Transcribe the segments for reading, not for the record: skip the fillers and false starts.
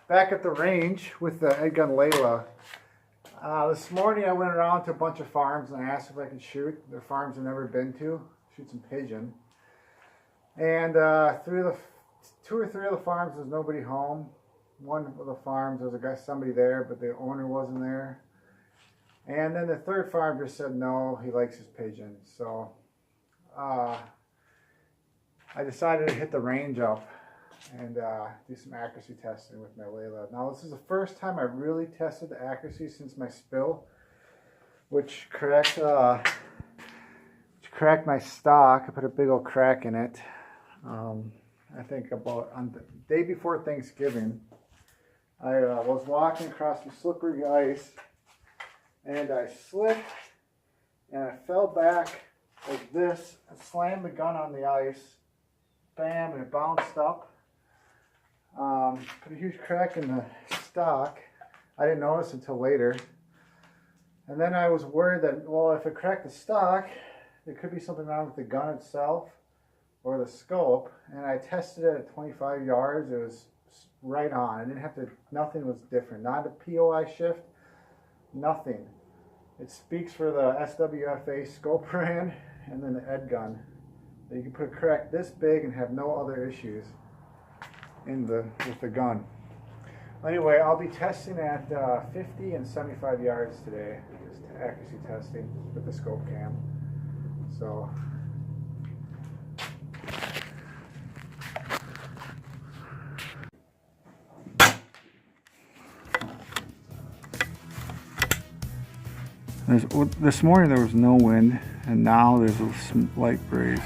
Back at the range with the Edgun Lelya. This morning I went around to a bunch of farms and I asked if I could shoot. They're farms I've never been to, shoot some pigeon. And two or three of the farms, there's nobody home. One of the farms, there was somebody there, but the owner wasn't there. And then the third farm just said no, he likes his pigeon. So I decided to hit the range up and do some accuracy testing with my Lelya. Now this is the first time I really tested the accuracy since my spill, which cracked my stock. I put a big old crack in it. I think about on the day before Thanksgiving, I was walking across some slippery ice and I slipped and I fell back like this and slammed the gun on the ice. Bam, and it bounced up. Put a huge crack in the stock. I didn't notice until later. And then I was worried that, well, if it cracked the stock, there could be something wrong with the gun itself or the scope. And I tested it at 25 yards. It was right on. I didn't have to, nothing was different. Not a POI shift, nothing. It speaks for the SWFA scope brand and then the Edgun. You can put a crack this big and have no other issues with the gun. Anyway, I'll be testing at 50 and 75 yards today, just accuracy testing with the scope cam. So this morning there was no wind, and now there's a light breeze.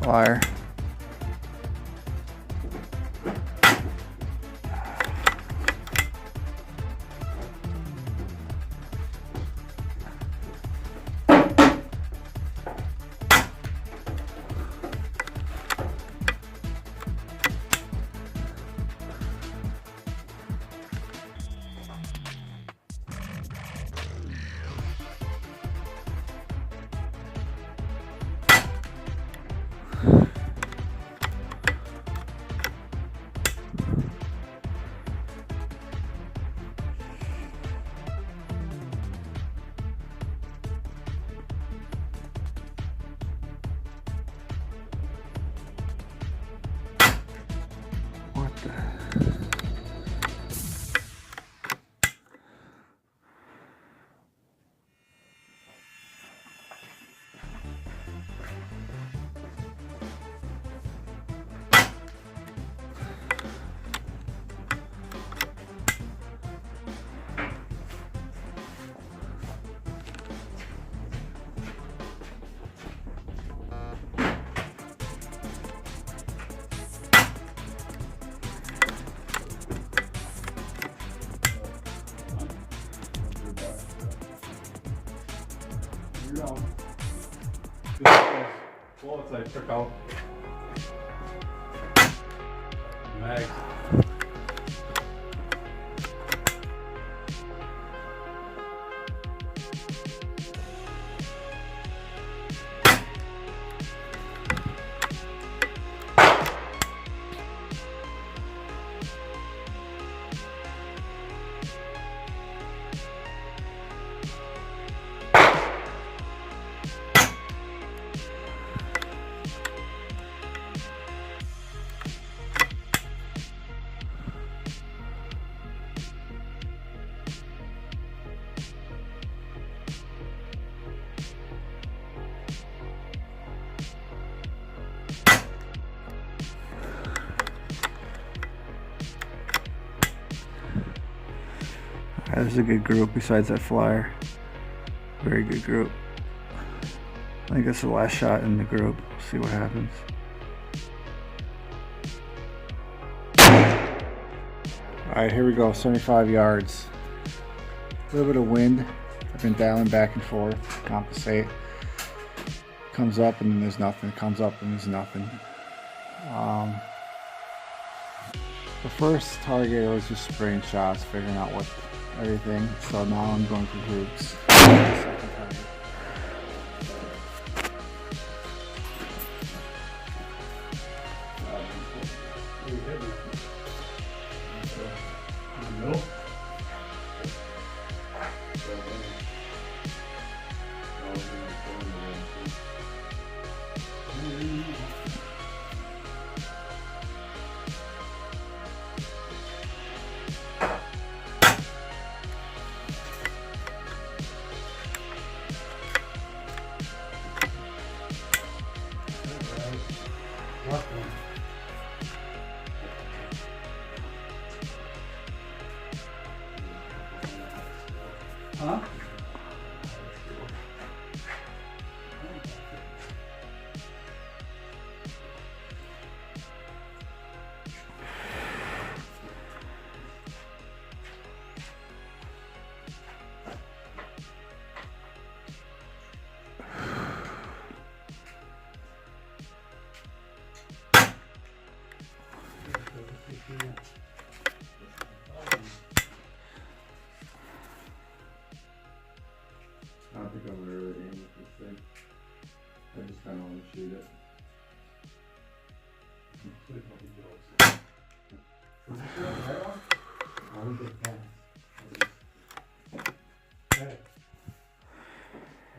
Fire. You're down. Those bullets I took out. Mags. This is a good group besides that flyer. Very good group. I think it's the last shot in the group. See what happens. Alright, here we go. 75 yards. A little bit of wind. I've been dialing back and forth. Compensate. Comes up and then there's nothing. Comes up and there's nothing. The first target I was just spraying shots, figuring out what everything. So now I'm going for groups. Second target. Huh? I don't think I'm gonna really aim with this thing. I just kinda wanna shoot it.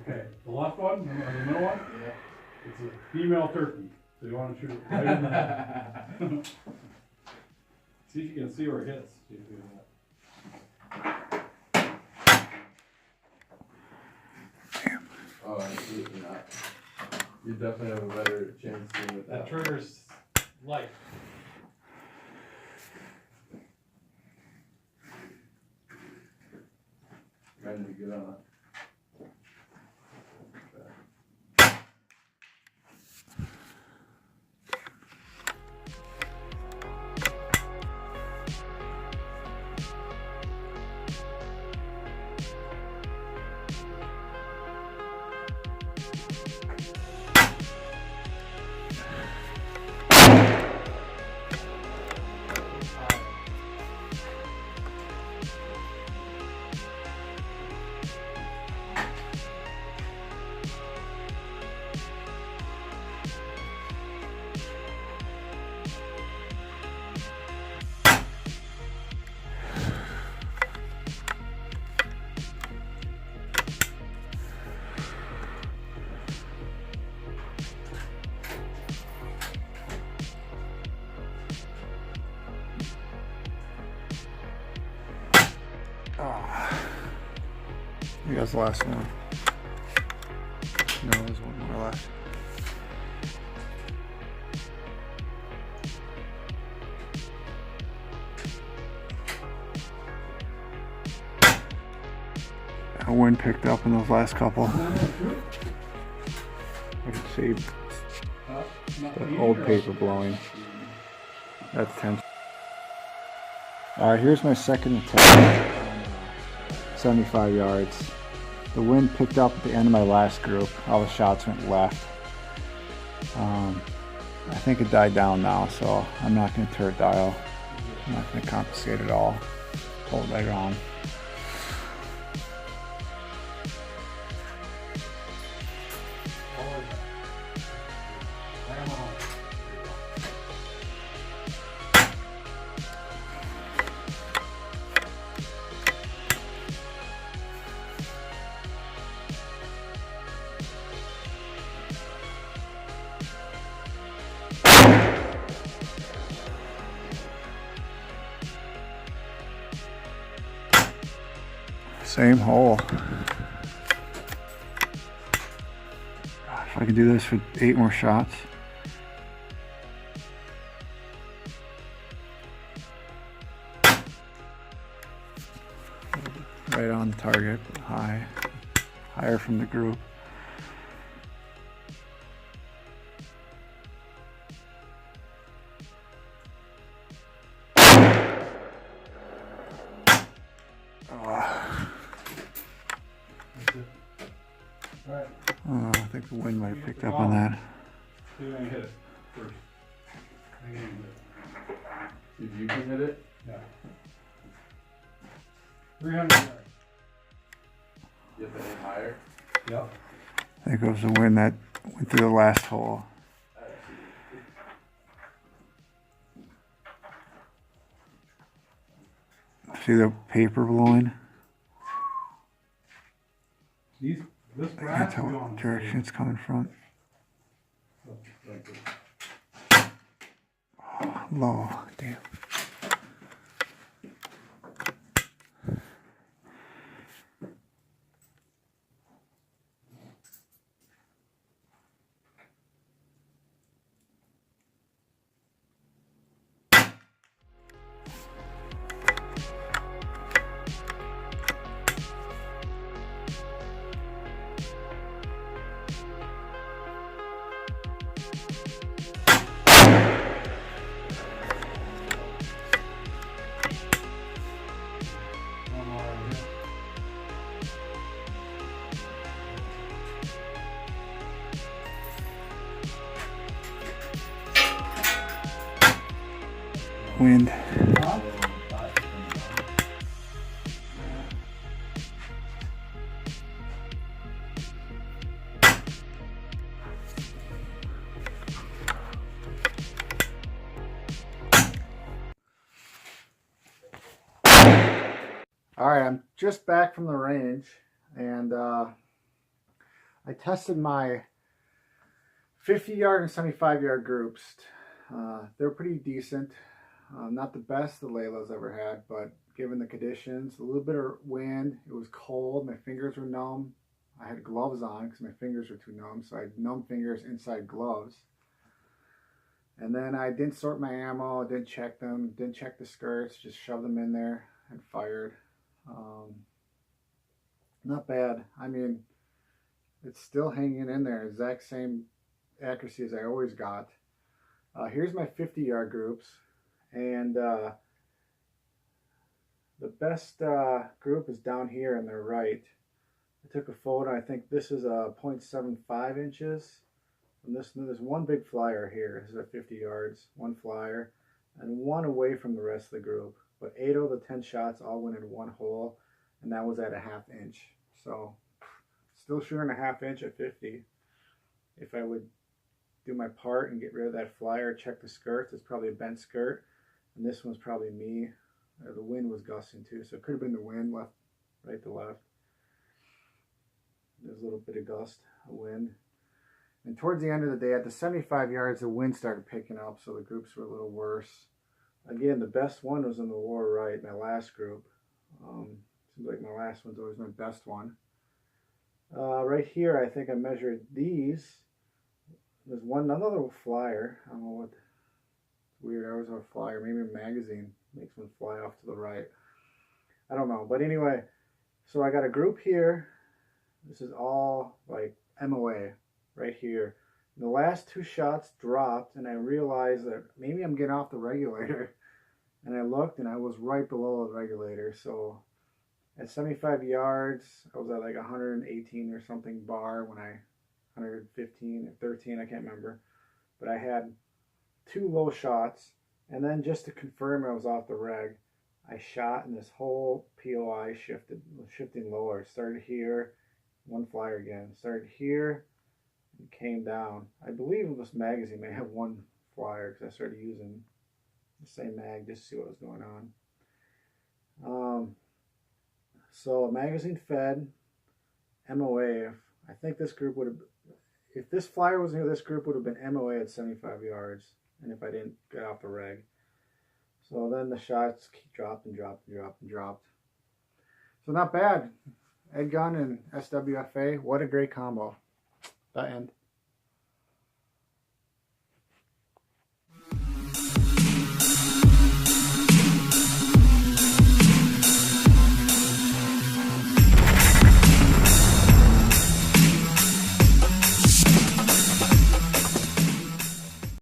Okay, the left one, the middle one? Yeah. It's a female turkey, so you wanna shoot it right in the head. See if you can see where it hits. See if you can, Oh, absolutely not. You definitely have a better chance doing with that that. trigger's light. Ready to get on it. I think that's the last one. No, there's one more left. A wind picked up in those last couple. I can see the old paper blowing. That's tense. Alright, here's my second attempt. 75 yards. the wind picked up at the end of my last group. All the shots went left. I think it died down now, so I'm not going to turret dial. I'm not going to compensate at all. Hold right on. Same hole. If I could do this for 8 more shots. Right on target, high, higher from the group. I think the wind might have picked up on that. See if I can hit it first. I think I can hit it. See if you can hit it. Yeah. 300 yards. Get that in higher. Yep. I think it was the wind that went through the last hole. See the paper blowing? This I can't brass tell what direction it's coming from. Oh, low, damn. Wind. All right, I'm just back from the range, and I tested my 50-yard and 75-yard groups. They're pretty decent. Not the best the Lelyas ever had, but given the conditions, a little bit of wind, it was cold, my fingers were numb. I had gloves on because my fingers were too numb, so I had numb fingers inside gloves. And then I didn't sort my ammo, didn't check them, didn't check the skirts, just shoved them in there and fired. Not bad. I mean, it's still hanging in there, exact same accuracy as I always got. Here's my 50-yard groups, and the best group is down here on the right. I took a photo. I think this is a 0.75 inches. And there's one big flyer here. This is at 50 yards, one flyer, and one away from the rest of the group. But 8 of the 10 shots all went in one hole, and that was at a 1/2 inch. So still shooting a 1/2 inch at 50. If I would do my part and get rid of that flyer, check the skirts, it's probably a bent skirt, and this one's probably me. The wind was gusting too, so it could have been the wind left, right to left. There's a little bit of gust of wind. And towards the end of the day, at the 75 yards, the wind started picking up, so the groups were a little worse. Again, the best one was in the lower right, my last group. Seems like my last one's always my best one. Right here, I think I measured these. There's another flyer. I don't know what. It's weird. I always have a flyer. Maybe a magazine makes one fly off to the right. I don't know. But anyway, so I got a group here. This is all like MOA right here. The last 2 shots dropped, and I realized that maybe I'm getting off the regulator. And I looked, and I was right below the regulator. So At 75 yards, I was at like 118 or something bar when 115 or 13, I can't remember. But I had 2 low shots, and then just to confirm I was off the reg, I shot and this whole POI shifting lower. Started here, 1 flyer again. Started here, and came down. I believe this magazine may have 1 flyer because I started using the same mag just to see what was going on. So magazine fed, MOA. I think this group would have, if this flyer was near this group, would have been MOA at 75 yards, and if I didn't get off the reg. So then the shots dropped and dropped and dropped and dropped. So not bad. Edgun and SWFA, what a great combo. That end.